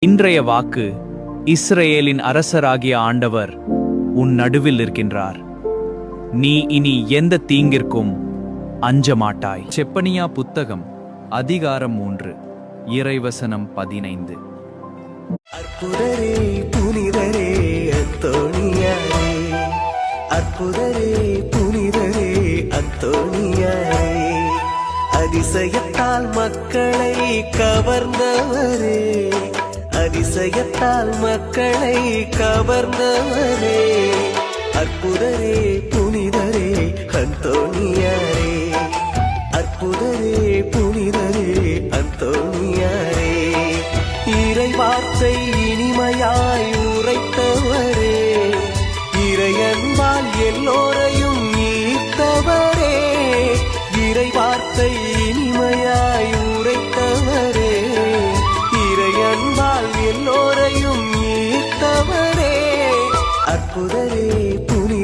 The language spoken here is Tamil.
இன்றைய வாக்கு இஸ்ரவேலின் அரசராகிய ஆண்டவர் உன் நடுவில் இருக்கின்றார். நீ இனி எந்த தீங்கிற்கும் அஞ்ச மாட்டாய். செப்பனியா புத்தகம் அதிகாரம் 3 இறைவசனம் 15. அற்புதரே புனிதரே அந்தோணியாரே, அற்புதரே புனிதரே அந்தோணியாரே, அதிசயத்தால் மக்களை கவர்ந்தவரே, அதிசயத்தால் மக்களை கவர்ந்தவரே, அற்புதரே புனிதரே அந்தோணியாரே, அற்புதரே புனிதரே அந்தோணியாரே, இறை வார்த்தை இனிமையாய் உரைத்தவரே, இறையன்பால் எல்லோரையும் ஈர்த்தவரே, இறை வார்த்தை இனிமையாய் உரைத்தவரே, இறையன்பால் எல்லோரையும் ஈர்த்தவரே, அற்புதரே புனிதரே